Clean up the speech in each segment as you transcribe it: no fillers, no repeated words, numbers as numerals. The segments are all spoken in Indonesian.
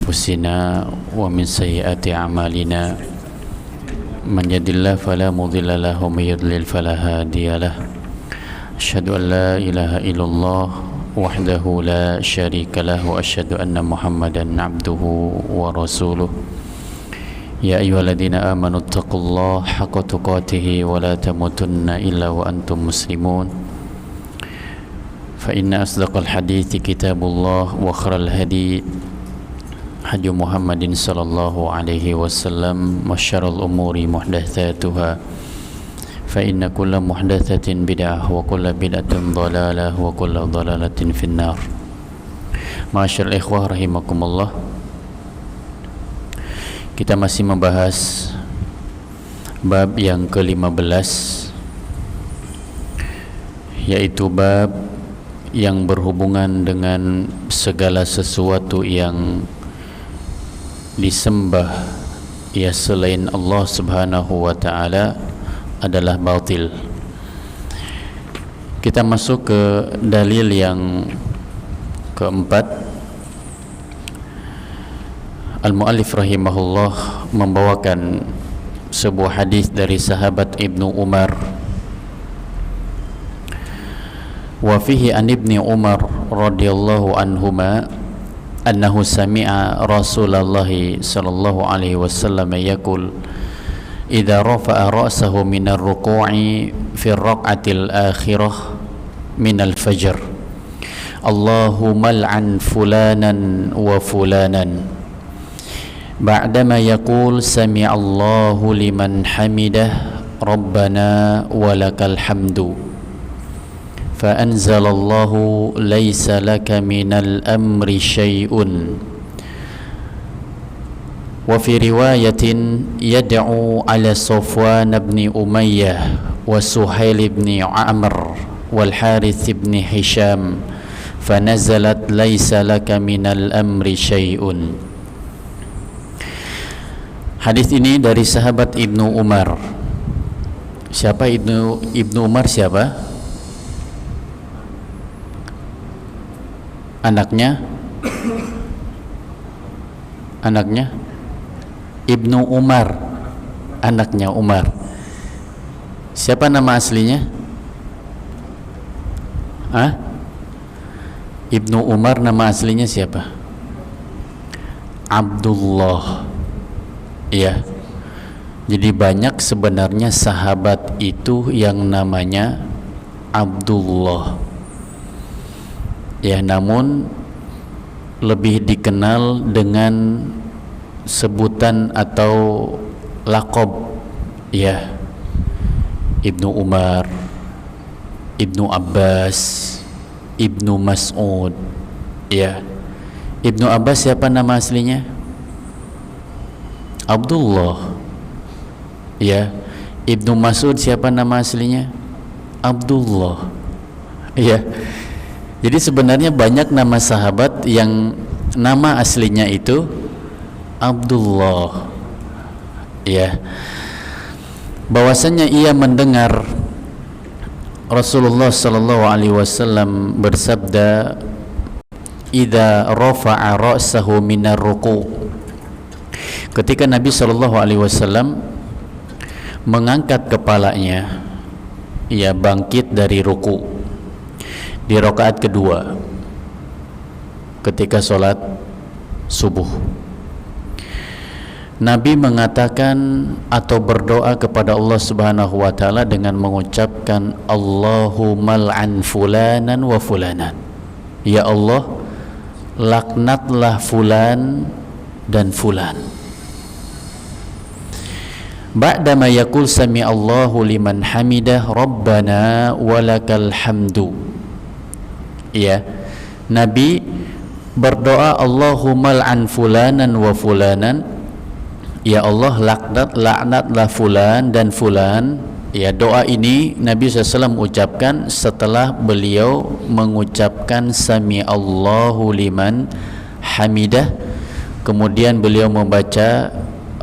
أنفسنا ومن سيئات أعمالنا من يهد الله فلا مضل له ومن يضلل فلا هادي له أشهد أن لا إله إلا الله وحده لا شريك له وأشهد أن محمدا عبده ورسوله يا أيها الذين آمنوا اتقوا الله حق تقاته ولا تموتن إلا وأنتم مسلمون فإن أصدق الحديث كتاب الله وخير الهدي هدي محمد صلى الله عليه وسلم وشر الأمور محدثاتها فإن كل محدثة بدعة وكل بدعة ضلالة وكل ضلالة في النار. معاشر الإخوة رحمكم الله, kita masih membahas bab yang ke-15, yaitu bab yang berhubungan dengan segala sesuatu yang disembah ya selain Allah Subhanahu wa ta'ala adalah batil. Kita masuk ke dalil yang keempat. Al-Mu'allif rahimahullah membawakan sebuah hadis dari sahabat Ibnu Umar. Wa fihi an Ibni Umar radhiyallahu anhuma annahu sami'a Rasulullah sallallahu alaihi wasallam yaqul idza rafa'a ra'sahu min ar-ruku'i fi ar-rak'atil akhirah min al-fajr Allahumma al'an fulanan wa fulanan ba'dama yaqul sami'allahu liman hamidah rabbana walakal hamdu fa anzalallahu laysa laka minal amri syai'un wa fi riwayatin yad'u ala Safwan ibn Umayyah wa Suhail ibn Amr wal Harith ibn Hisham fa nazalat laysa laka minal amri syai'un. Hadis ini dari sahabat Ibnu Umar. Siapa Ibnu Umar siapa? Anaknya Ibnu Umar, anaknya Umar. Siapa nama aslinya? Ibnu Umar nama aslinya siapa? Abdullah. Ya, jadi banyak sebenarnya sahabat itu yang namanya Abdullah. Ya, namun lebih dikenal dengan sebutan atau laqab ya, Ibnu Umar, Ibnu Abbas, Ibnu Mas'ud. Ya, Ibnu Abbas siapa nama aslinya? Abdullah. Ya, Ibnu Mas'ud siapa nama aslinya? Abdullah. Ya, jadi sebenarnya banyak nama sahabat yang nama aslinya itu Abdullah. Ya, bahwasanya ia mendengar Rasulullah sallallahu alaihi wasallam bersabda, "Idza rafa'a ra'sahu minar ruku'." Ketika Nabi sallallahu alaihi wasallam mengangkat kepalanya, ia bangkit dari ruku di rakaat kedua ketika sholat subuh. Nabi mengatakan atau berdoa kepada Allah Subhanahu wa ta'ala dengan mengucapkan Allahumma al'an fulanan wa fulanan. Ya Allah, laknatlah fulan dan fulan. Ba'dama yaqul sami'allahu liman hamidah rabbana walakal hamdu. Ya, Nabi berdoa Allahumma al'an fulanan wa fulanan. Ya Allah, laknatlah fulan dan fulan. Ya, doa ini Nabi SAW ucapkan setelah beliau mengucapkan sami'allahu liman hamidah. Kemudian beliau membaca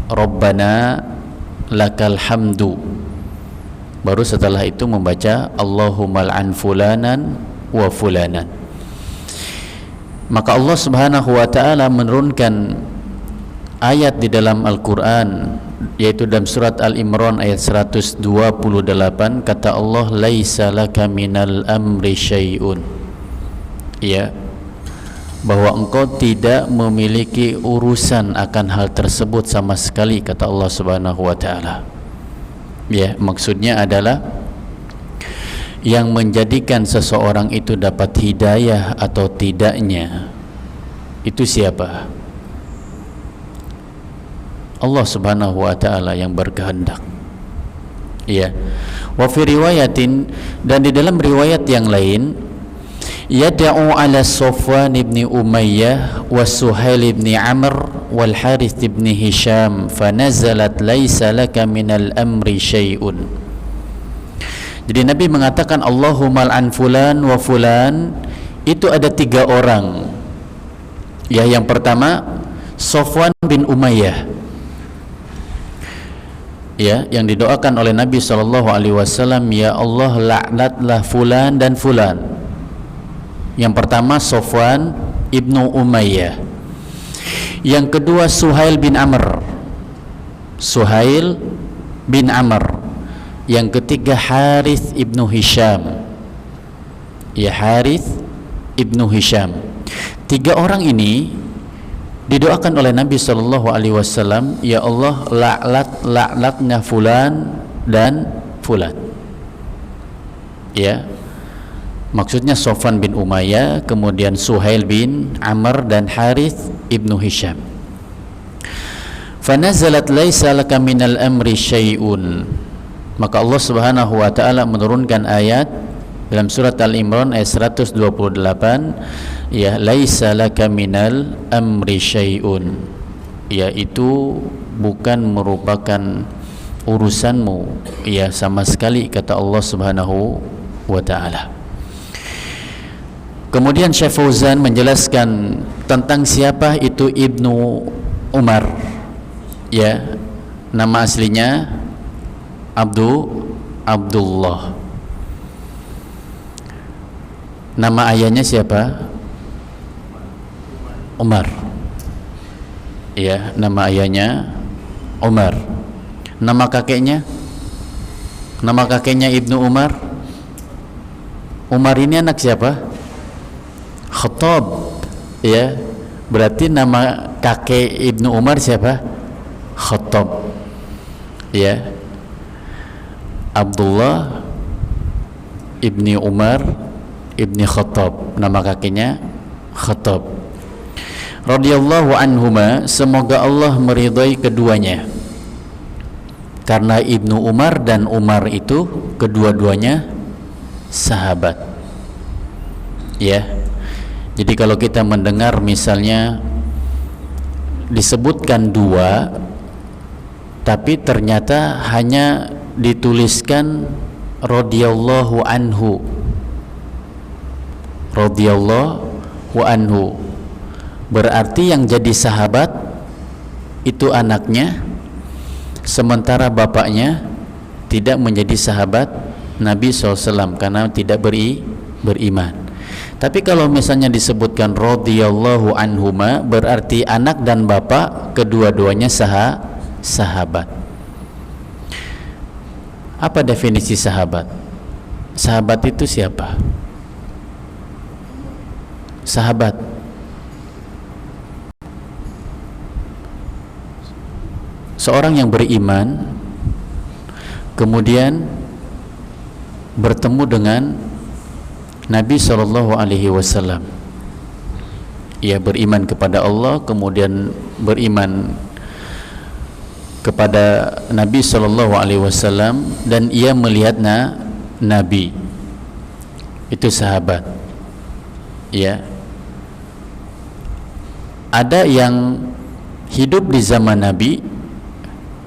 Rabbana lakal hamdu. Baru setelah itu membaca Allahumma al'an fulanan wa fulanan. Maka Allah Subhanahu wa ta'ala menurunkan ayat di dalam Al-Quran, yaitu dalam surat Al-Imran ayat 128, kata Allah, laisa laka minal amri syai'un, ya, bahwa engkau tidak memiliki urusan akan hal tersebut sama sekali, kata Allah Subhanahu wa taala. Ya, maksudnya adalah yang menjadikan seseorang itu dapat hidayah atau tidaknya itu siapa? Allah Subhanahu wa taala yang berkehendak. Ya. Wa fi riwayatin, dan di dalam riwayat yang lain, yad'u ala Safwan ibn Umayyah wa Suhail ibn Amr wal Harith ibn Hisham fa nazalat laisa laka minal amri syai'un. Jadi Nabi mengatakan Allahumma al'an fulan wa fulan, itu ada 3 orang. Ya, yang pertama Safwan bin Umayyah, ya, yang didoakan oleh Nabi SAW, ya Allah laknatlah fulan dan fulan. Yang pertama Safwan ibnu Umayyah. Yang kedua Suhail bin Amr. Suhail bin Amr. Yang ketiga Harith ibnu Hisham. Ya, Harith ibnu Hisham. 3 orang ini didoakan oleh Nabi SAW, ya Allah laknatnya fulan dan fulan. Ya, maksudnya Safwan bin Umayyah, kemudian Suhail bin Amr dan Harith ibnu Hisham. Fanazalat laisa laka minal amri syai'un. Maka Allah Subhanahu wa taala menurunkan ayat dalam surat Al-Imran ayat 128, ya, laisa laka minal amri syai'un, yaitu bukan merupakan urusanmu, ya, sama sekali, kata Allah Subhanahu wa taala. Kemudian Syekh Fauzan menjelaskan tentang siapa itu Ibnu Umar. Ya, nama aslinya Abdullah. Nama ayahnya siapa? Umar. Ya, nama ayahnya Umar. Nama kakeknya? Nama kakeknya Ibnu Umar. Umar ini anak siapa? Khattab. Ya, berarti nama kakek Ibnu Umar siapa? Khattab. Ya, Abdullah ibni Umar ibni Khattab, nama kakeknya Khattab radhiyallahu anhuma, semoga Allah meridhai keduanya. Karena Ibnu Umar dan Umar itu kedua-duanya sahabat. Ya, jadi kalau kita mendengar misalnya disebutkan 2 tapi ternyata hanya dituliskan radhiyallahu anhu, berarti yang jadi sahabat itu anaknya, sementara bapaknya tidak menjadi sahabat Nabi SAW karena tidak beriman. Tapi kalau misalnya disebutkan radhiyallahu anhuma, berarti anak dan bapak kedua-duanya sahabat. Apa definisi sahabat? Sahabat itu siapa? Sahabat seorang yang beriman kemudian bertemu dengan Nabi SAW. Ia beriman kepada Allah, kemudian beriman kepada Nabi SAW, dan ia melihat Nabi. Itu sahabat. Ya, ada yang hidup di zaman Nabi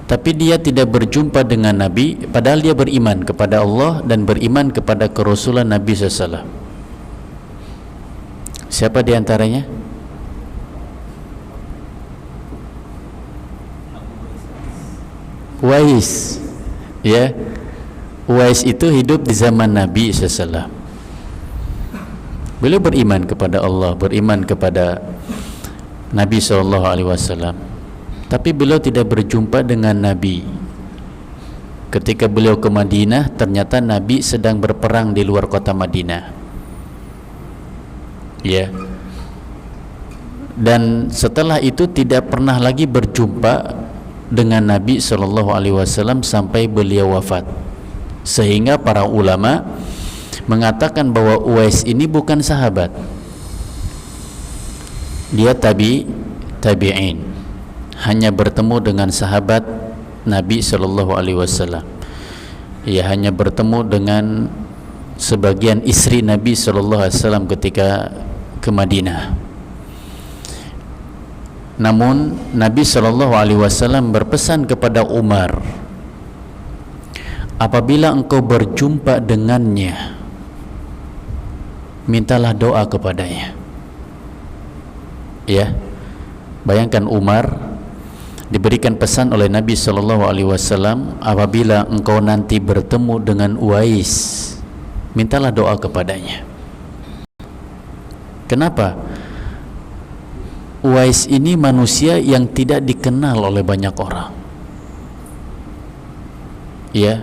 tapi dia tidak berjumpa dengan Nabi, padahal dia beriman kepada Allah dan beriman kepada kerasulan Nabi SAW. Siapa di antaranya? Uwais. Ya, Uwais itu hidup di zaman Nabi SAW. Beliau beriman kepada Allah, beriman kepada Nabi SAW. Tapi beliau tidak berjumpa dengan Nabi. Ketika beliau ke Madinah, ternyata Nabi sedang berperang di luar kota Madinah. Ya. Dan setelah itu tidak pernah lagi berjumpa dengan Nabi sallallahu alaihi wasallam sampai beliau wafat. Sehingga para ulama mengatakan bahwa Uwais ini bukan sahabat. Dia tabi'in. Hanya bertemu dengan sahabat Nabi sallallahu alaihi wasallam. Ia hanya bertemu dengan sebagian istri Nabi sallallahu alaihi wasallam ketika ke Madinah. Namun Nabi sallallahu alaihi wasallam berpesan kepada Umar, apabila engkau berjumpa dengannya, mintalah doa kepadanya. Ya. Bayangkan Umar diberikan pesan oleh Nabi sallallahu alaihi wasallam, apabila engkau nanti bertemu dengan Uwais, mintalah doa kepadanya. Kenapa? Uwais ini manusia yang tidak dikenal oleh banyak orang. Ya.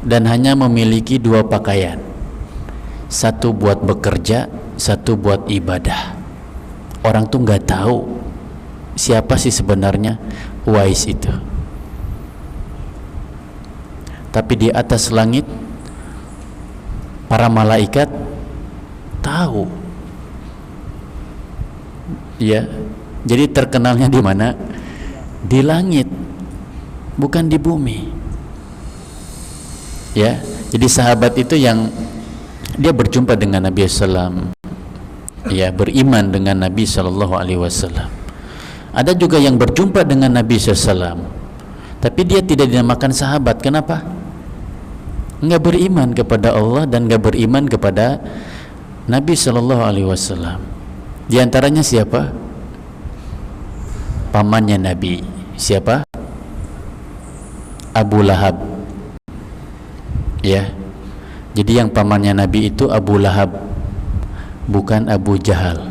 Dan hanya memiliki dua pakaian. Satu buat bekerja, satu buat ibadah. Orang tuh nggak tahu siapa sih sebenarnya Uwais itu. Tapi di atas langit para malaikat tahu. Ya. Jadi terkenalnya di mana? Di langit, bukan di bumi. Ya. Jadi sahabat itu yang dia berjumpa dengan Nabi sallallahu, ya, beriman dengan Nabi sallallahu alaihi wasallam. Ada juga yang berjumpa dengan Nabi SAW, tapi dia tidak dinamakan sahabat. Kenapa? Enggak beriman kepada Allah dan enggak beriman kepada Nabi SAW. Di antaranya siapa? Pamannya Nabi. Siapa? Abu Lahab. Ya. Jadi yang pamannya Nabi itu Abu Lahab, bukan Abu Jahal.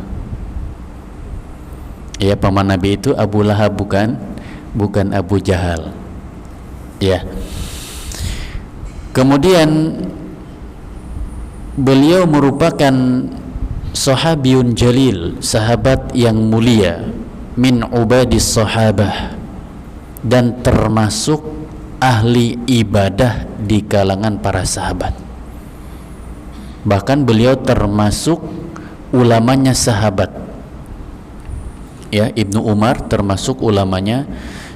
Ya, paman Nabi itu Abu Lahab, bukan Abu Jahal. Ya. Kemudian beliau merupakan sahabiyun jalil, sahabat yang mulia, min ubadis sahabah, dan termasuk ahli ibadah di kalangan para sahabat. Bahkan beliau termasuk ulamanya sahabat. Ya, Ibnu Umar termasuk ulamanya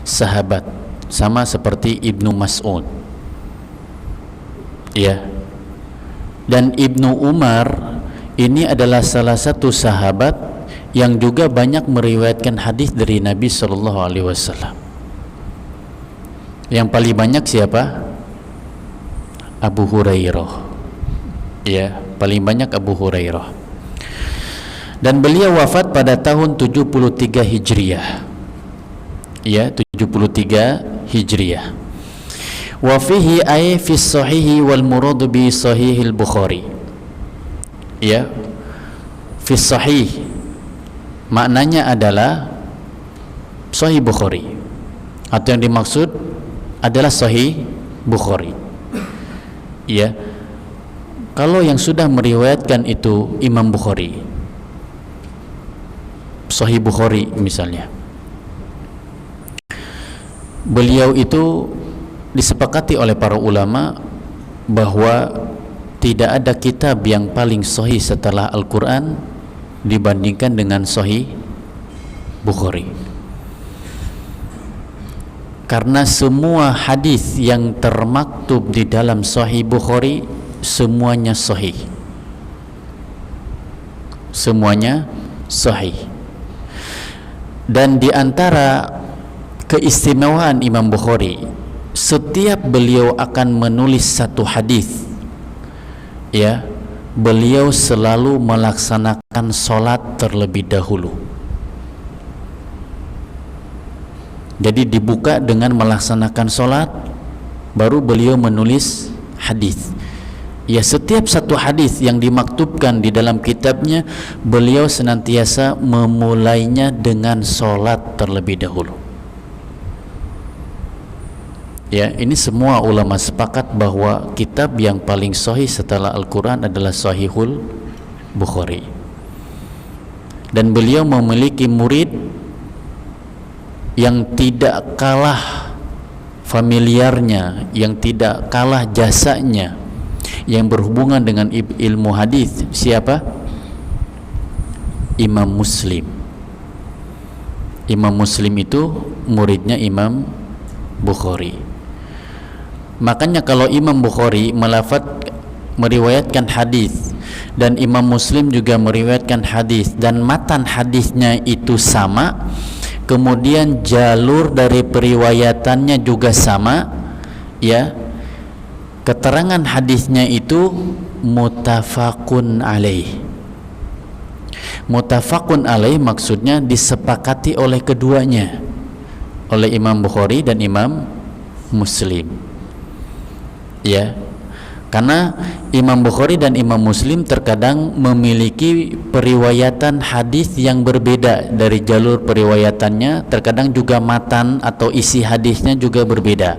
sahabat, sama seperti Ibnu Mas'ud. Ya. Dan Ibnu Umar ini adalah salah satu sahabat yang juga banyak meriwayatkan hadis dari Nabi sallallahu alaihi wasallam. Yang paling banyak siapa? Abu Hurairah. Ya, paling banyak Abu Hurairah. Dan beliau wafat pada tahun 73 Hijriah. Ya, 73 Hijriah. Wa fihi ay fi sahihi wal murad bi sahihil Bukhari. Ya. Fi sahih maknanya adalah Sahih Bukhari. Atau yang dimaksud adalah Sahih Bukhari. Ya. Kalau yang sudah meriwayatkan itu Imam Bukhari, Sahih Bukhari misalnya, beliau itu disepakati oleh para ulama bahwa tidak ada kitab yang paling sahih setelah Al-Quran dibandingkan dengan Sahih Bukhari. Karena semua hadis yang termaktub di dalam Sahih Bukhari semuanya sahih. Semuanya sahih. Dan di antara keistimewaan Imam Bukhari, setiap beliau akan menulis satu hadis, ya, beliau selalu melaksanakan sholat terlebih dahulu. Jadi dibuka dengan melaksanakan sholat, baru beliau menulis hadis. Ya, setiap satu hadis yang dimaktubkan di dalam kitabnya, beliau senantiasa memulainya dengan sholat terlebih dahulu. Ya, ini semua ulama sepakat bahwa kitab yang paling sahih setelah Al-Quran adalah Sahihul Bukhari. Dan beliau memiliki murid yang tidak kalah familiarnya, yang tidak kalah jasanya, yang berhubungan dengan ilmu hadis. Siapa? Imam Muslim. Imam Muslim itu muridnya Imam Bukhari. Makanya kalau Imam Bukhari meriwayatkan hadis dan Imam Muslim juga meriwayatkan hadis dan matan hadisnya itu sama, kemudian jalur dari periwayatannya juga sama, ya, keterangan hadisnya itu muttafaqun alaih. Muttafaqun alaih maksudnya disepakati oleh keduanya, oleh Imam Bukhari dan Imam Muslim. Ya, karena Imam Bukhari dan Imam Muslim terkadang memiliki periwayatan hadis yang berbeda dari jalur periwayatannya, terkadang juga matan atau isi hadisnya juga berbeda.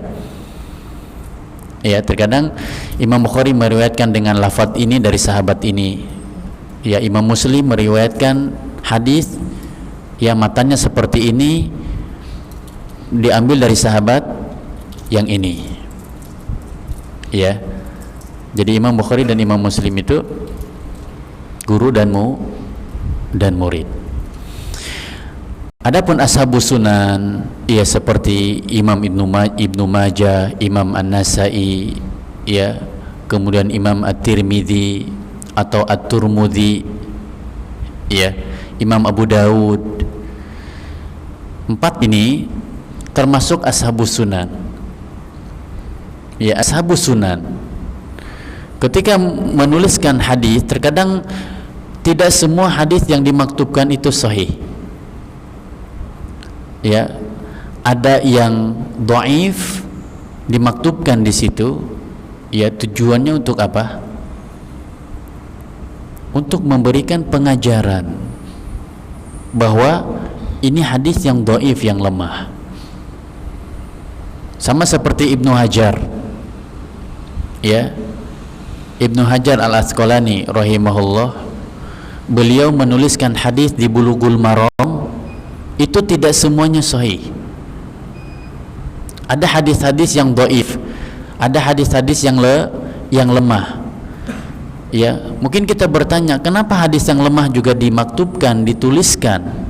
Ya, terkadang Imam Bukhari meriwayatkan dengan lafaz ini dari sahabat ini. Ya, Imam Muslim meriwayatkan hadis yang matanya seperti ini diambil dari sahabat yang ini. Ya, jadi Imam Bukhari dan Imam Muslim itu guru dan murid. Adapun ashabus sunan, ya, seperti Imam Ibnu Majah, Imam An-Nasai, ya, kemudian Imam At-Tirmidzi atau At-Turmudzi, ya, Imam Abu Daud. 4 ini termasuk ashabus sunan. Ya, ashabus sunan ketika menuliskan hadis, terkadang tidak semua hadis yang dimaktubkan itu sahih. Ya, ada yang dhaif dimaktubkan di situ. Ya, tujuannya untuk apa? Untuk memberikan pengajaran bahwa ini hadis yang dhaif, yang lemah. Sama seperti Ibnu Hajar. Ya, Ibnu Hajar Al-Asqalani rahimahullah, beliau menuliskan hadis di Bulughul Maram, itu tidak semuanya sahih. Ada hadis-hadis yang dhaif, ada hadis-hadis yang lemah. Ya, mungkin kita bertanya, kenapa hadis yang lemah juga dimaktubkan, dituliskan?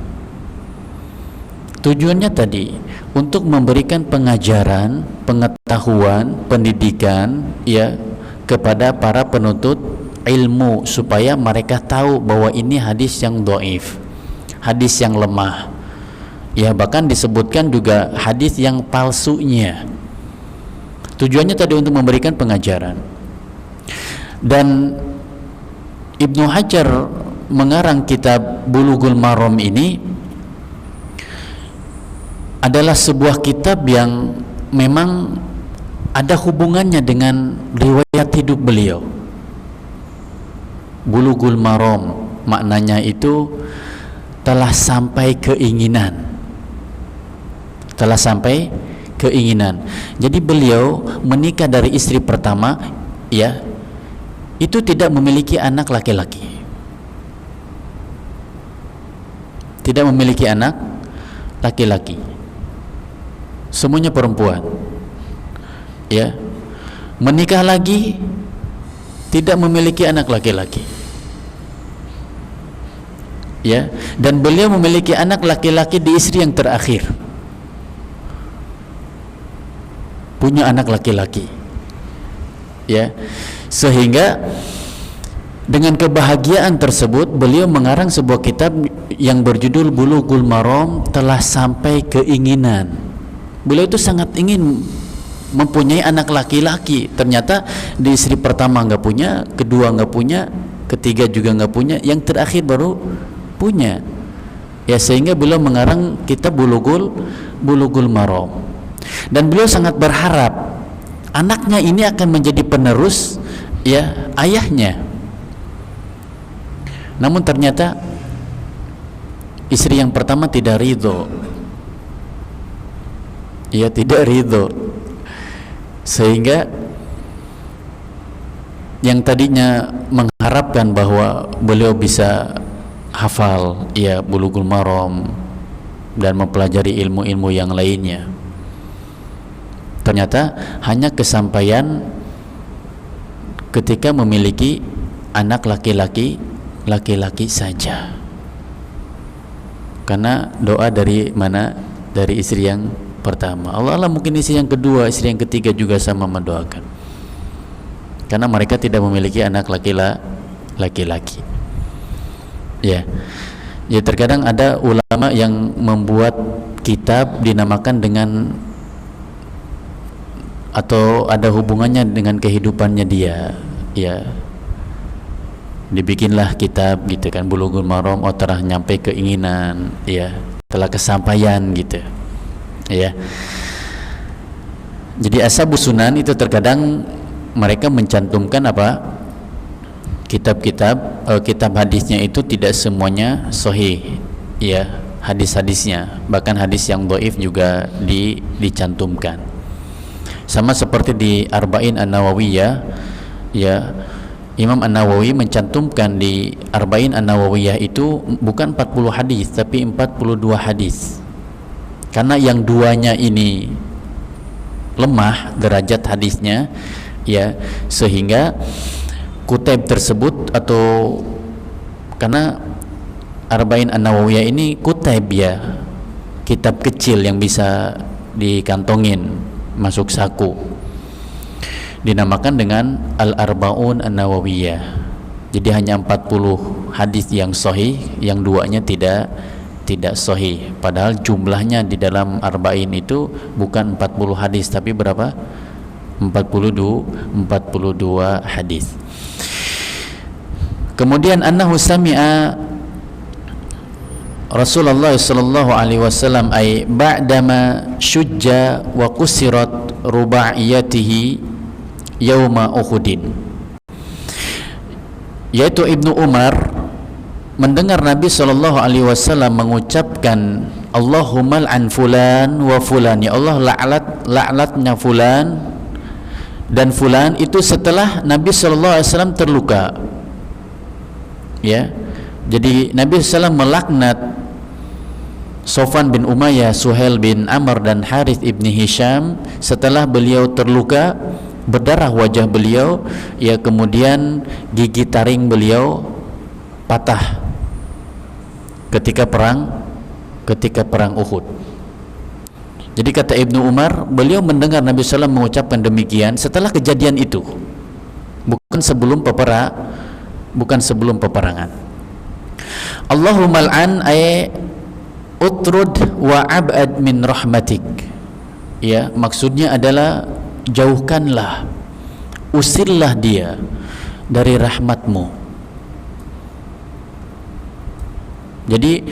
Tujuannya tadi untuk memberikan pengajaran, pengetahuan, pendidikan, ya, kepada para penuntut ilmu, supaya mereka tahu bahwa ini hadis yang dhaif, hadis yang lemah. Ya, bahkan disebutkan juga hadis yang palsunya. Tujuannya tadi untuk memberikan pengajaran. Dan Ibnu Hajar mengarang kitab Bulughul Maram ini adalah sebuah kitab yang memang ada hubungannya dengan riwayat hidup beliau. Bulughul Maram maknanya itu telah sampai keinginan. Telah sampai keinginan. Jadi beliau menikah dari istri pertama, ya, itu tidak memiliki anak laki-laki. Tidak memiliki anak laki-laki. Semuanya perempuan. Ya. Menikah lagi, tidak memiliki anak laki-laki. Ya, dan beliau memiliki anak laki-laki di istri yang terakhir. Punya anak laki-laki. Ya. Sehingga dengan kebahagiaan tersebut beliau mengarang sebuah kitab yang berjudul Bulughul Maram, telah sampai keinginan. Beliau itu sangat ingin mempunyai anak laki-laki. Ternyata di istri pertama nggak punya, kedua nggak punya, ketiga juga nggak punya, yang terakhir baru punya. Ya, sehingga beliau mengarang kitab Bulughul Maram. Dan beliau sangat berharap anaknya ini akan menjadi penerus ya ayahnya. Namun ternyata istri yang pertama tidak ridho, ia tidak ridho, sehingga yang tadinya mengharapkan bahwa beliau bisa hafal ya Bulughul Maram dan mempelajari ilmu-ilmu yang lainnya, ternyata hanya kesampaian ketika memiliki anak laki-laki saja. Karena doa dari mana? Dari istri yang pertama. Allah mungkin istri yang kedua, istri yang ketiga juga sama mendoakan, karena mereka tidak memiliki anak laki-laki. Ya, terkadang ada ulama yang membuat kitab dinamakan dengan, atau ada hubungannya dengan kehidupannya dia, ya, dibikinlah kitab gitu kan, Bulughul Maram, telah nyampe keinginan, ya, telah kesampaian gitu, ya. Jadi ashabus sunan itu terkadang mereka mencantumkan apa? Kitab-kitab, kitab hadisnya itu tidak semuanya sahih, ya, hadis-hadisnya, bahkan hadis yang dhaif juga dicantumkan. Sama seperti di Arba'in An-Nawawiyah, ya, Imam An-Nawawi mencantumkan di Arba'in An-Nawawiyah itu bukan 40 hadis tapi 42 hadis. Karena yang duanya ini lemah derajat hadisnya, ya, sehingga kutub tersebut, atau karena Arba'in An-Nawawiyah ini kutub, ya, kitab kecil yang bisa dikantongin masuk saku, dinamakan dengan Al-Arba'un An-Nawawiyah. Jadi hanya 40 hadis yang sahih, yang duanya tidak sahih. Padahal jumlahnya di dalam Arba'in itu bukan 40 hadis tapi berapa? 42 hadis. Kemudian annahu sami'a Rasulullah sallallahu alaihi wasallam ay ba'dama syujja wa qusirat rubaiyatihi yauma Uhudin, yaitu Ibnu Umar mendengar Nabi sallallahu alaihi wasallam mengucapkan Allahumma al'an fulan wa fulan, ya Allah laknatnya fulan dan fulan, itu setelah Nabi sallallahu alaihi wasallam terluka, ya. Jadi Nabi SAW melaknat Sofwan bin Umayyah, Suhail bin Amr dan Harith ibni Hisham setelah beliau terluka, berdarah wajah beliau, ya, kemudian gigi taring beliau patah ketika perang Uhud. Jadi kata Ibnu Umar, beliau mendengar Nabi SAW mengucapkan demikian setelah kejadian itu, bukan sebelum peperangan. Allahumma al'an ay utrud wa ab'ad min rahmatik, ya, maksudnya adalah jauhkanlah, usirlah dia dari rahmatmu. Jadi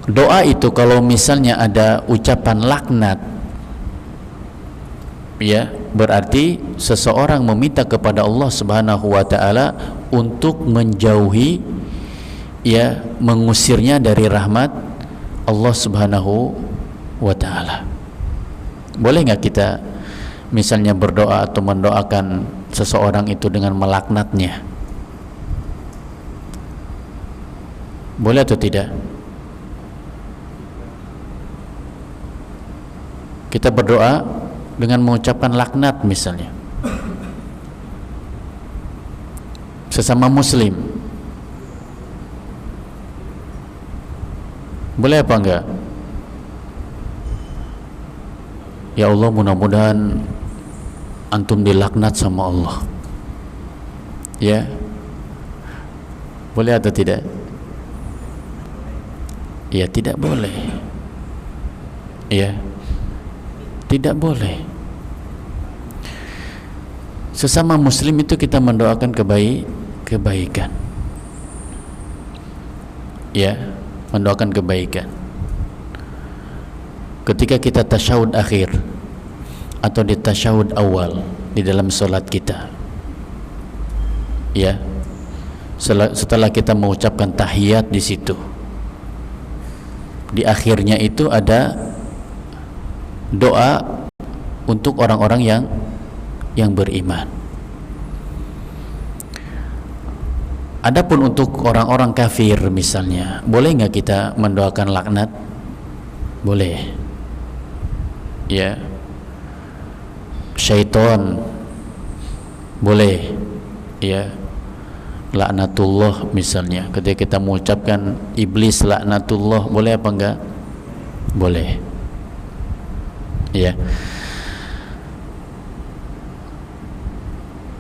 doa itu kalau misalnya ada ucapan laknat, ya, berarti seseorang meminta kepada Allah Subhanahu wa taala untuk menjauhi, ya, mengusirnya dari rahmat Allah Subhanahu wa taala. Boleh nggak kita misalnya berdoa atau mendoakan seseorang itu dengan melaknatnya? Boleh atau tidak? Kita berdoa dengan mengucapkan laknat misalnya sesama muslim, boleh apa enggak? Ya Allah, mudah-mudahan antum dilaknat sama Allah, ya, boleh atau tidak? Ya, tidak boleh, ya, tidak boleh. Sesama muslim itu kita mendoakan kebaikan, ya, mendoakan kebaikan. Ketika kita tasyahud akhir atau di tasyahud awal di dalam solat kita, Ya, setelah kita mengucapkan tahiyat di situ, di akhirnya itu ada doa untuk orang-orang yang beriman. Adapun untuk orang-orang kafir misalnya, boleh nggak kita mendoakan laknat? Boleh. Ya. Syaitan boleh. Ya. Laknatullah misalnya, ketika kita mengucapkan iblis laknatullah, boleh apa enggak? Boleh. Ya.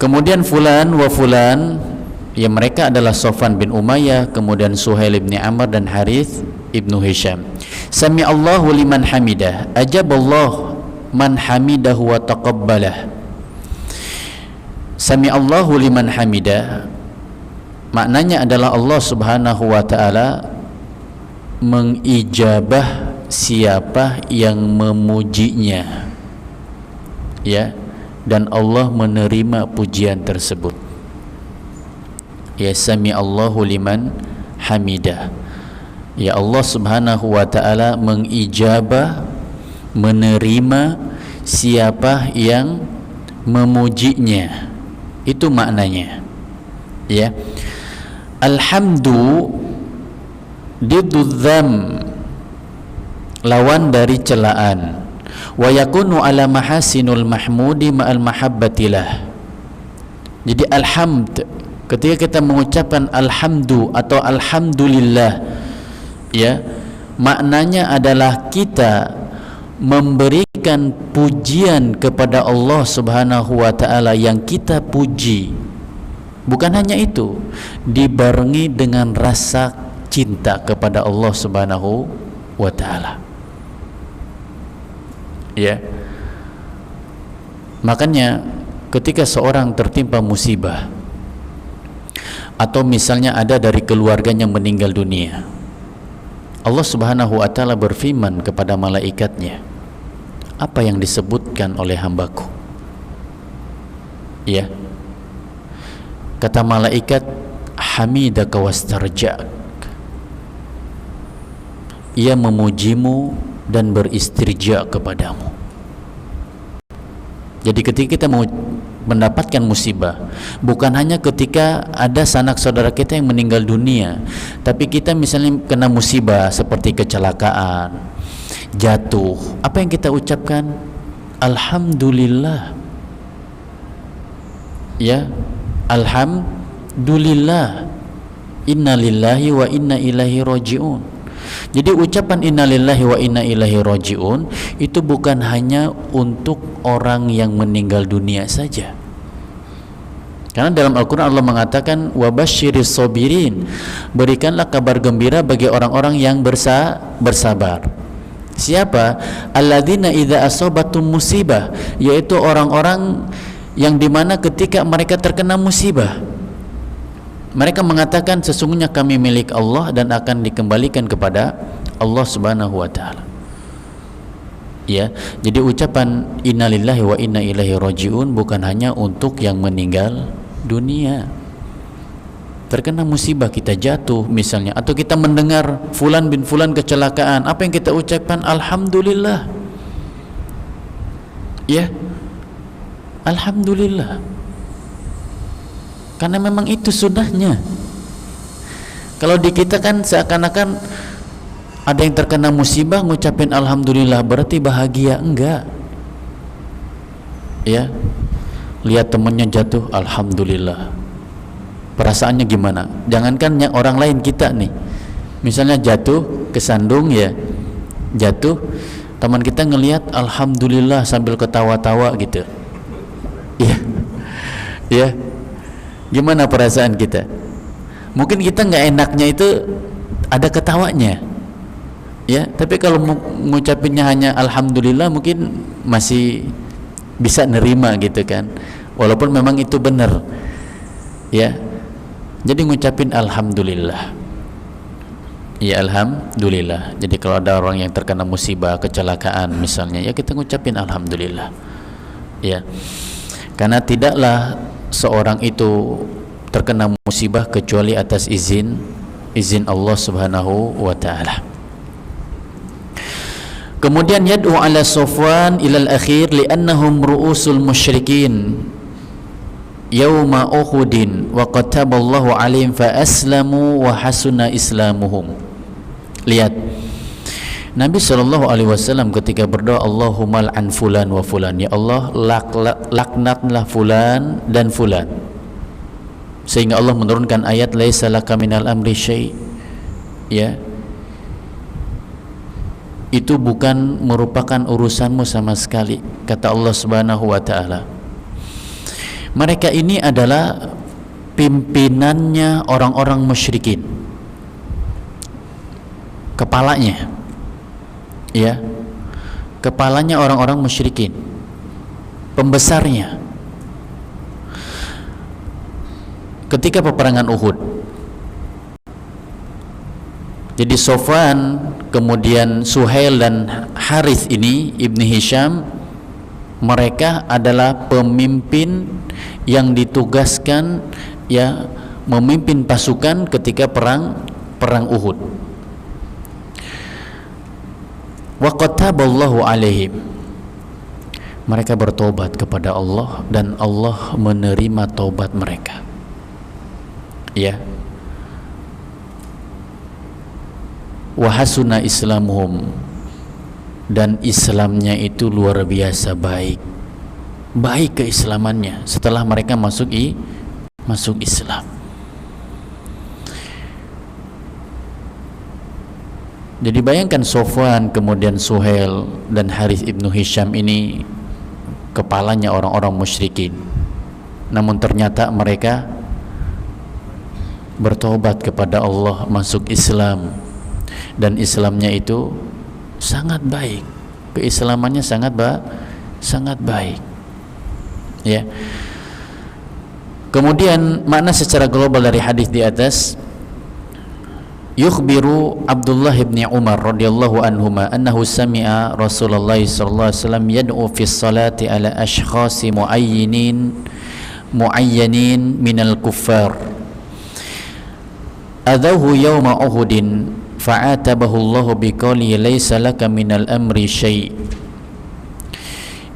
Kemudian fulan wa fulan, ya mereka adalah Sofwan bin Umayyah, kemudian Suhail bin Amr dan Harith ibnu Hisham. Sami Allahu liman hamidah, ajaballah man hamidahu wa taqabbalah. Sami Allahu liman hamidah, maknanya adalah Allah subhanahu wa ta'ala mengijabah siapa yang memujinya, ya, dan Allah menerima pujian tersebut. Ya, sami Allahu liman hamidah, ya Allah subhanahu wa ta'ala mengijabah, menerima siapa yang memujinya. Itu maknanya. Ya, alhamdu didudzam, lawan dari celaan. Wa yakunu ala mahasinul mahmudi ma'al mahabbatilah. Jadi alhamd, ketika kita mengucapkan alhamdu atau alhamdulillah, ya, maknanya adalah kita memberikan pujian kepada Allah subhanahu wa ta'ala yang kita puji. Bukan hanya itu, dibarengi dengan rasa cinta kepada Allah subhanahu wa ta'ala. Ya, makanya ketika seorang tertimpa musibah, atau misalnya ada dari keluarganya meninggal dunia, Allah subhanahu wa ta'ala berfirman kepada malaikatnya, apa yang disebutkan oleh hambaku? Ya, kata malaikat, hamidaka wastarja'ak, ia memujimu dan beristirja kepadamu. Jadi ketika kita mendapatkan musibah, bukan hanya ketika ada sanak saudara kita yang meninggal dunia, tapi kita misalnya kena musibah seperti kecelakaan, jatuh, apa yang kita ucapkan? Alhamdulillah. Ya, alhamdulillah, inna lillahi wa inna ilaihi raji'un. Jadi ucapan innalillahi wa inna ilaihi raji'un itu bukan hanya untuk orang yang meninggal dunia saja. Karena dalam Al-Quran Allah mengatakan wabasyiris sobirin, berikanlah kabar gembira bagi orang-orang yang bersabar. Siapa? Alladzina idza asabatum musibah, yaitu orang-orang yang dimana ketika mereka terkena musibah, mereka mengatakan sesungguhnya kami milik Allah dan akan dikembalikan kepada Allah subhanahu wa ta'ala. Ya, jadi ucapan innalillahi wa inna ilaihi raji'un bukan hanya untuk yang meninggal dunia. Terkena musibah, kita jatuh misalnya, atau kita mendengar fulan bin fulan kecelakaan, apa yang kita ucapkan? Alhamdulillah. Ya, alhamdulillah. Karena memang itu sunnahnya. Kalau di kita kan seakan-akan ada yang terkena musibah ngucapin alhamdulillah berarti bahagia. Enggak. Ya, lihat temannya jatuh, alhamdulillah. Perasaannya gimana? Jangankan yang orang lain, kita nih, misalnya jatuh, kesandung, ya, jatuh, teman kita ngelihat alhamdulillah sambil ketawa-tawa gitu. Iya. Ya. Gimana perasaan kita? Mungkin kita nggak enaknya itu ada ketawanya, ya. Tapi kalau ngucapinnya hanya alhamdulillah, mungkin masih bisa nerima gitu kan. Walaupun memang itu benar, ya. Jadi ngucapin alhamdulillah, ya, alhamdulillah. Jadi kalau ada orang yang terkena musibah, kecelakaan misalnya, ya kita ngucapin alhamdulillah, ya. Karena tidaklah seorang itu terkena musibah kecuali atas izin Allah Subhanahu wa taala. Kemudian yad'u ala Safwan ilal akhir li'annahum ru'usul musyrikin yauma Uhudin wa qataballahu alaihim fa aslamu wa hasuna islamuhum. Lihat, Nabi SAW ketika berdoa, Allahumma al'an fulan wa fulan, ya Allah laknatlah fulan dan fulan, sehingga Allah menurunkan ayat laisa laka minal amri syai', ya, itu bukan merupakan urusanmu sama sekali, kata Allah Subhanahu wa taala. Mereka ini adalah pimpinannya orang-orang musyrikin, kepalanya, ya, kepalanya orang-orang musyrikin, pembesarnya. Ketika peperangan Uhud, jadi Safwan, kemudian Suhail dan Harith ini Ibni Hisham, mereka adalah pemimpin yang ditugaskan, ya, memimpin pasukan ketika perang Uhud. Wa qataballahu alaihim, mereka bertobat kepada Allah dan Allah menerima taubat mereka, ya. Wa hasuna islamuhum, dan Islamnya itu luar biasa baik keislamannya setelah mereka masuk Islam. Jadi bayangkan Safwan, kemudian Suhail dan Harith ibnu Hisham ini kepalanya orang-orang musyrikin, namun ternyata mereka bertobat kepada Allah, masuk Islam, dan Islamnya itu sangat baik, keislamannya sangat baik, ya. Kemudian makna secara global dari hadis di atas, yukhbiru Abdullah bin Umar radhiyallahu anhuma annahu sami'a Rasulullah sallallahu alaihi wasallam yad'u fi sholati ala ashkhasi muayyanin minal kuffar adahu yawma Uhudin fa'atabahu Allah biqawli laisa laka minal amri syai'.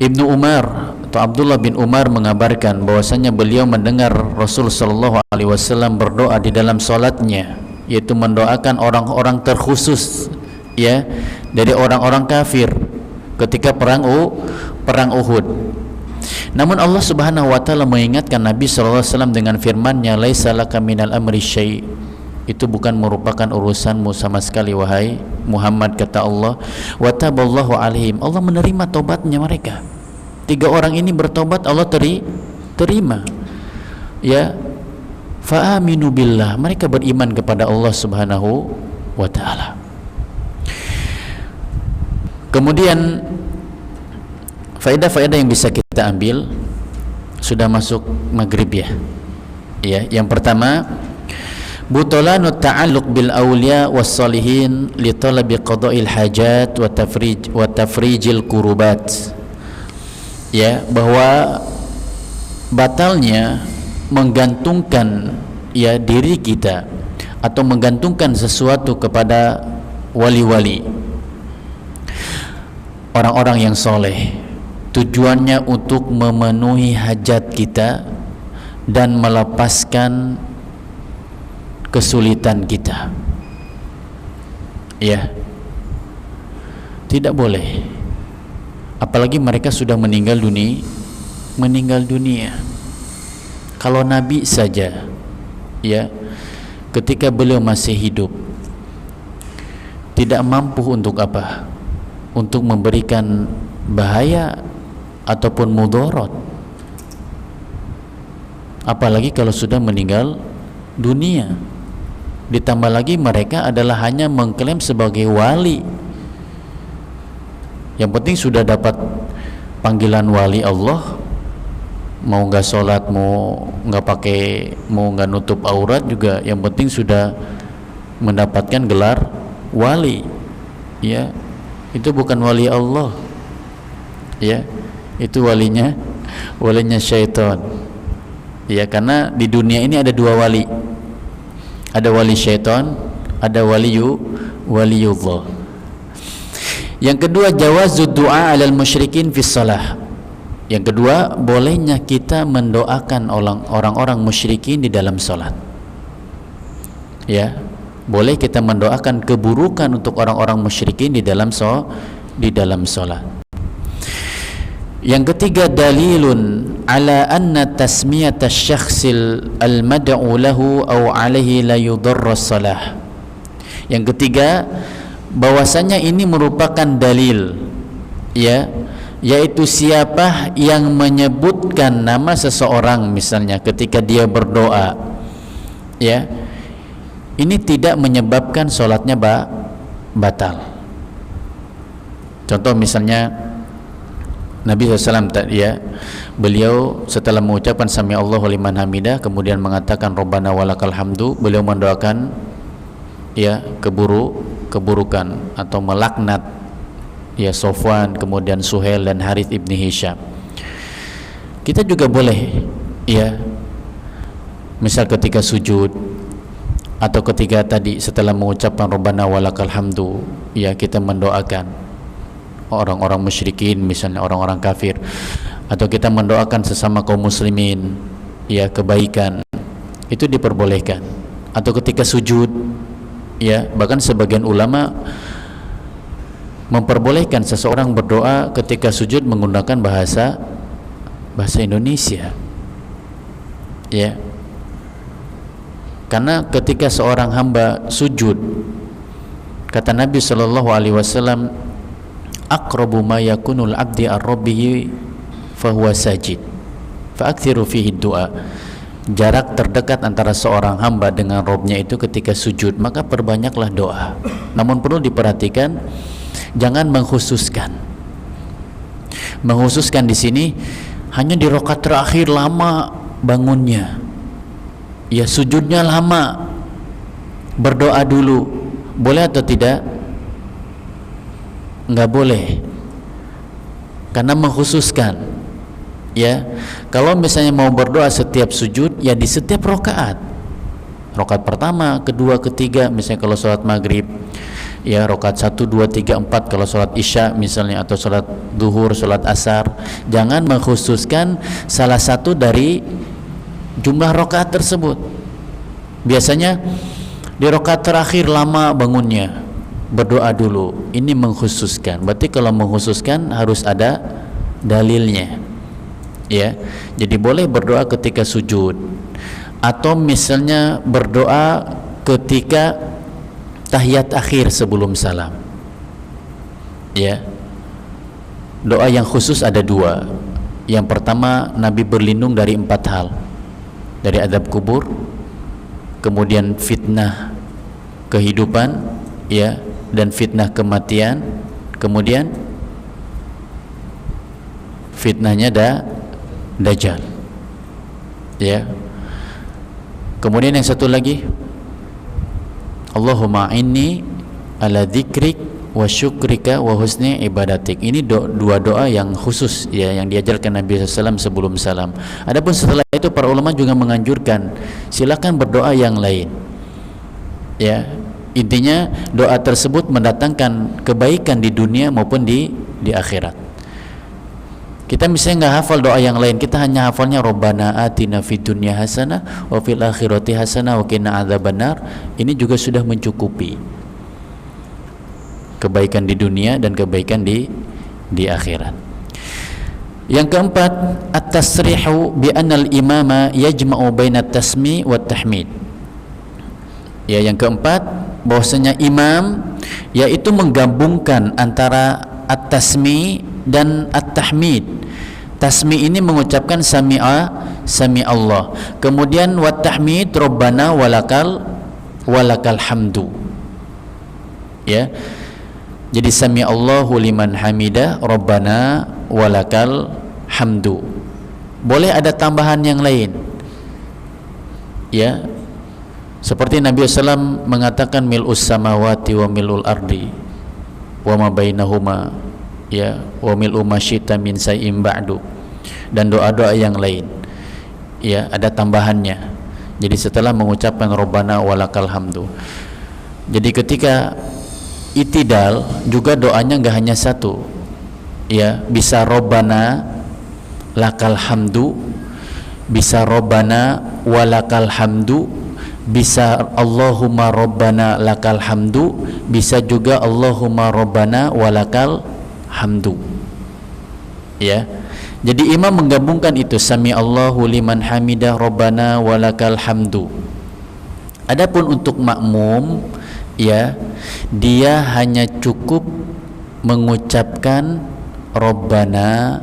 Ibnu Umar atau Abdullah bin Umar mengabarkan bahwasanya beliau mendengar Rasul sallallahu alaihi wasallam berdoa di dalam salatnya, yaitu mendoakan orang-orang terkhusus, ya, dari orang-orang kafir ketika perang Uhud. Namun Allah Subhanahu wa taala mengingatkan Nabi sallallahu alaihi wasallam dengan firman-Nya laisa laka minal amri syai', itu bukan merupakan urusanmu sama sekali wahai Muhammad, kata Allah. Wa taballahu alaihim, Allah menerima tobatnya mereka. 3 orang ini bertobat, Allah terima, ya. Fa aminu billah, mereka beriman kepada Allah Subhanahu wa taala. Kemudian faedah-faedah yang bisa kita ambil, sudah masuk maghrib, ya. Ya, yang pertama, butolanu ta'alluq bil awliya was salihin li talabi qada'il hajat wa tafrijil kurubat, ya, bahwa batalnya menggantungkan, ya, diri kita atau menggantungkan sesuatu kepada wali-wali, orang-orang yang soleh, tujuannya untuk memenuhi hajat kita dan melepaskan kesulitan kita, ya. Tidak boleh, apalagi mereka sudah meninggal dunia. Kalau Nabi saja, ya, ketika beliau masih hidup tidak mampu untuk apa? Untuk memberikan bahaya ataupun mudarat, apalagi kalau sudah meninggal dunia. Ditambah lagi mereka adalah hanya mengklaim sebagai wali, yang penting sudah dapat panggilan wali Allah, mau nggak sholat, mau nggak nutup aurat juga, yang penting sudah mendapatkan gelar wali, ya. Itu bukan wali Allah, ya, itu walinya syaitan, Ya, karena di dunia ini ada dua wali. Ada wali syaitan, ada waliyullah. Yang kedua, jawazud du'a 'alal musyrikin fis shalah. Yang kedua, bolehnya kita mendoakan orang-orang musyrikin di dalam salat. Ya, boleh kita mendoakan keburukan untuk orang-orang musyrikin di dalam salat. Yang ketiga, dalilun ala anna tasmiyata syakhsil al-mad'u lahu aw alaihi la yudarra salah. Yang ketiga, bahwasanya ini merupakan dalil, ya, yaitu siapa yang menyebutkan nama seseorang misalnya ketika dia berdoa, ya, ini tidak menyebabkan sholatnya batal. Contoh misalnya Nabi SAW tadi, ya, beliau setelah mengucapkan sami Allahu liman hamidah kemudian mengatakan Rabbana walakal hamdu, beliau mendoakan, ya, keburukan atau melaknat, ya, Sofwan, kemudian Suhail dan Harith ibni Hisham. Kita juga boleh, ya, misal ketika sujud atau ketika tadi setelah mengucapkan Rabbana walakal hamdu, ya, kita mendoakan orang-orang musyrikin, misalnya orang-orang kafir, atau kita mendoakan sesama kaum muslimin, ya, kebaikan, itu diperbolehkan. Atau ketika sujud, ya, bahkan sebagian ulama memperbolehkan seseorang berdoa ketika sujud menggunakan bahasa Indonesia, ya, karena ketika seorang hamba sujud, kata Nabi SAW, aqrabu ma yakunul abdi ar-rabbihi fahuwa sajid fa'akthiru fihi du'a. Jarak terdekat antara seorang hamba dengan Robnya itu ketika sujud, maka perbanyaklah doa. Namun perlu diperhatikan, jangan mengkhususkan di sini hanya di rakaat terakhir lama bangunnya, ya, sujudnya lama, berdoa dulu, boleh atau tidak? Enggak boleh, karena mengkhususkan, ya. Kalau misalnya mau berdoa setiap sujud, ya di setiap rakaat pertama, kedua, ketiga, misalnya kalau sholat maghrib, ya, rakaat 1, 2, 3, 4. Kalau sholat isya misalnya, atau sholat duhur, sholat asar, jangan mengkhususkan salah satu dari jumlah rakaat tersebut. Biasanya di rakaat terakhir lama bangunnya, berdoa dulu, ini mengkhususkan. Berarti kalau mengkhususkan harus ada dalilnya, ya. Jadi boleh berdoa ketika sujud, atau misalnya berdoa ketika tahiyat akhir sebelum salam, ya. Doa yang khusus ada dua. Yang pertama, Nabi berlindung dari 4 hal, dari azab kubur, kemudian fitnah kehidupan, ya, dan fitnah kematian, kemudian fitnahnya Dajjal, ya. Kemudian yang satu lagi, Allahumma inni ala dzikrik wa syukrika wa husni ibadatik. Ini dua doa yang khusus, ya, yang diajarkan Nabi SAW sebelum salam. Adapun setelah itu para ulama juga menganjurkan silakan berdoa yang lain, ya. Intinya doa tersebut mendatangkan kebaikan di dunia maupun di akhirat. Kita misalnya nggak hafal doa yang lain, kita hanya hafalnya Rabbana atina fid dunya hasanah wa fil akhirati hasanah wa qina adzabannar. Ini juga sudah mencukupi kebaikan di dunia dan kebaikan di akhirat. Yang keempat, at-tasrihu bi anna al-imama yajma'u baina at-tasmi' wa at-tahmid. Ya, yang keempat, bahwasanya imam yaitu menggabungkan antara at-tasmi dan at-tahmid. Tasmi ini mengucapkan sami Allah, kemudian wat tahmid Rabbana walakal hamdu, ya. Jadi sami Allahu liman hamidah Rabbana walakal hamdu. Boleh ada tambahan yang lain, ya, seperti Nabi SAW mengatakan mil'us samawati wa mil'ul ardi wa ma bainahuma, ya, wa mil'u ma syi'ta min say'in ba'du, dan doa-doa yang lain. ya, ada tambahannya. Jadi setelah mengucapkan Rabbana walakal hamdu. Jadi ketika itidal juga doanya enggak hanya satu, ya, bisa Rabbana lakal hamdu, bisa Rabbana walakal hamdu, bisa Allahumma Rabbana lakal hamdu, bisa juga Allahumma Rabbana walakal hamdu, ya. Jadi imam menggabungkan itu, sami Allahu liman hamidah Rabbana walakal hamdu. Adapun untuk makmum, ya, dia hanya cukup mengucapkan Rabbana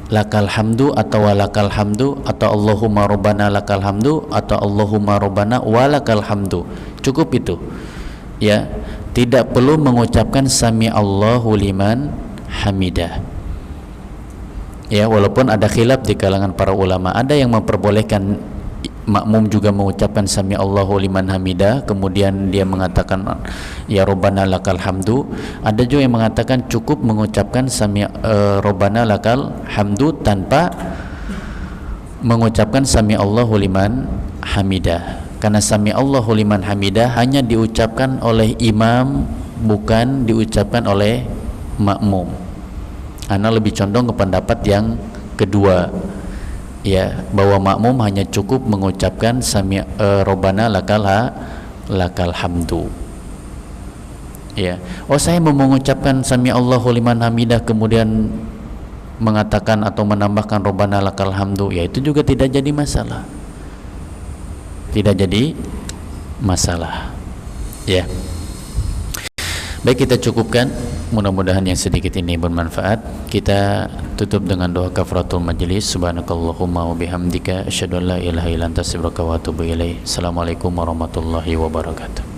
lakal hamdu atau walakal hamdu atau Allahumma Rabbana lakal hamdu atau Allahumma Rabbana walakal hamdu. Cukup itu, ya. Tidak perlu mengucapkan sami Allahu liman hamidah, ya. Walaupun ada khilaf di kalangan para ulama, ada yang memperbolehkan makmum juga mengucapkan sami Allahu liman hamidah kemudian dia mengatakan ya Rabbana lakal hamdu. Ada juga yang mengatakan cukup mengucapkan sami Rabbana lakal hamdu tanpa mengucapkan sami Allahu liman hamidah, karena sami Allahu liman hamidah hanya diucapkan oleh imam, bukan diucapkan oleh makmum. Ana lebih condong ke pendapat yang kedua, ya, bahwa makmum hanya cukup mengucapkan sami Rabbana lakal hamdu, ya. Oh, saya mau mengucapkan sami Allahu liman hamidah kemudian mengatakan atau menambahkan Rabbana lakal hamdu, ya itu juga tidak jadi masalah, tidak jadi masalah, ya. Baik, kita cukupkan. Mudah-mudahan yang sedikit ini bermanfaat. Kita tutup dengan doa kafaratul majlis. Subhanakallahumma wa bihamdika asyhadu an la ilaha illa anta astaghfiruka wa atubu ilaik. Assalamualaikum warahmatullahi wabarakatuh.